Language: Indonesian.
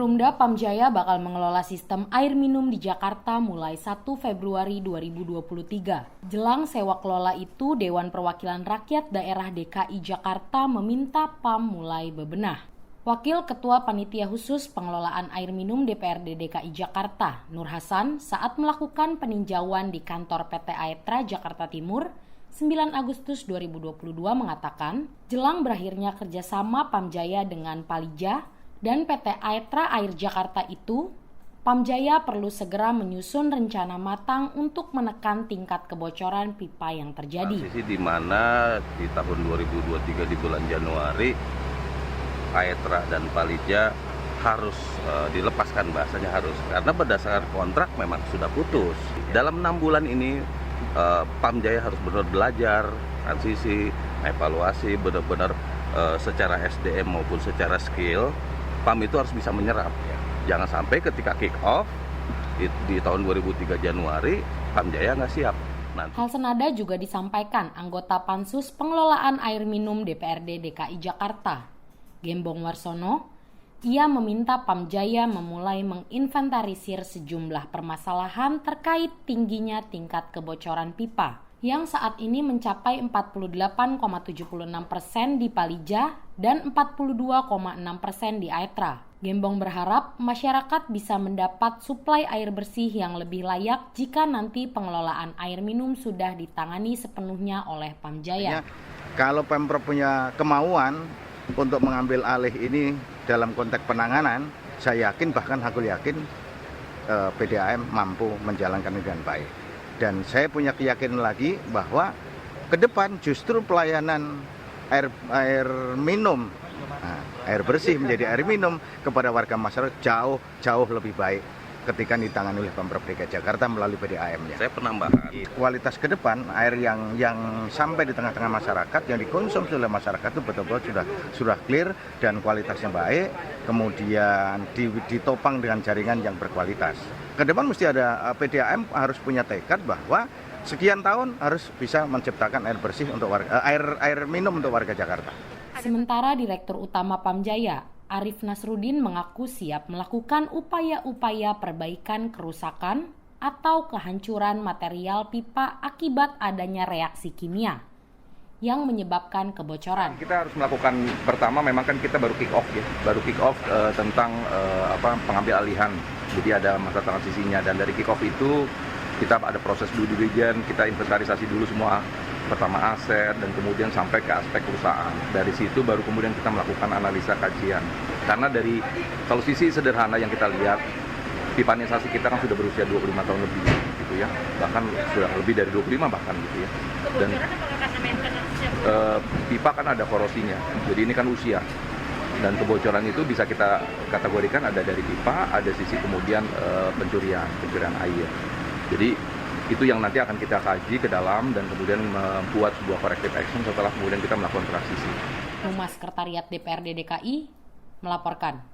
Perumda Pamjaya bakal mengelola sistem air minum di Jakarta mulai 1 Februari 2023. Jelang sewa kelola itu, Dewan Perwakilan Rakyat Daerah DKI Jakarta meminta PAM mulai bebenah. Wakil Ketua Panitia Khusus Pengelolaan Air Minum DPRD DKI Jakarta, Nur Hasan, saat melakukan peninjauan di kantor PT Aetra Jakarta Timur, 9 Agustus 2022 mengatakan, jelang berakhirnya kerjasama Pamjaya dengan Palija dan PT Aetra Air Jakarta itu, Pamjaya perlu segera menyusun rencana matang untuk menekan tingkat kebocoran pipa yang terjadi. Transisi di mana di tahun 2023 di bulan Januari, Aetra dan Palija harus dilepaskan, bahasanya harus. Karena berdasarkan kontrak memang sudah putus. Dalam 6 bulan ini, Pamjaya harus benar belajar, transisi, evaluasi, benar-benar secara SDM maupun secara skill, PAM itu harus bisa menyerap. Jangan sampai ketika kick off di tahun 2003 Januari, Pamjaya nggak siap. Nanti. Hal senada juga disampaikan anggota Pansus Pengelolaan Air Minum DPRD DKI Jakarta, Gembong Warsono. Ia meminta Pamjaya memulai menginventarisir sejumlah permasalahan terkait tingginya tingkat kebocoran pipa, yang saat ini mencapai 48,76% di Palija dan 42,6% di Aetra. Gembong berharap masyarakat bisa mendapat suplai air bersih yang lebih layak jika nanti pengelolaan air minum sudah ditangani sepenuhnya oleh Pamjaya. Kalau Pemprov punya kemauan untuk mengambil alih ini dalam konteks penanganan, saya yakin, bahkan aku yakin PDAM mampu menjalankan ini dengan baik. Dan saya punya keyakinan lagi bahwa ke depan justru pelayanan air minum, air bersih menjadi air minum kepada warga masyarakat jauh lebih baik ketika ditangani oleh Pemprov DKI Jakarta melalui PDAM-nya. Saya penambahan. Kualitas ke depan air yang sampai di tengah-tengah masyarakat, yang dikonsumsi oleh masyarakat itu betul-betul sudah clear dan kualitasnya baik, kemudian ditopang dengan jaringan yang berkualitas. Ke depan mesti ada PDAM harus punya tekad bahwa sekian tahun harus bisa menciptakan air bersih untuk air minum untuk warga Jakarta. Sementara Direktur Utama Pamjaya, Arif Nasruddin, mengaku siap melakukan upaya-upaya perbaikan kerusakan atau kehancuran material pipa akibat adanya reaksi kimia yang menyebabkan kebocoran. Kita harus melakukan, pertama memang kan kita baru kick off tentang pengambil alihan. Jadi ada masa transisinya, dan dari kick off itu kita ada proses due diligence, kita inventarisasi dulu semua, pertama aset dan kemudian sampai ke aspek perusahaan. Dari situ baru kemudian kita melakukan analisa kajian. Karena dari kalau sisi sederhana yang kita lihat, pipanisasi kita kan sudah berusia 25 tahun lebih gitu ya. Bahkan sudah lebih dari 25 bahkan gitu ya. Dan pipa kan ada korosinya. Jadi ini kan usia. Dan kebocoran itu bisa kita kategorikan ada dari pipa, ada sisi kemudian pencurian air. Jadi itu yang nanti akan kita kaji ke dalam dan kemudian membuat sebuah corrective action setelah kemudian kita melakukan transisi. Humas Sekretariat DPRD DKI melaporkan.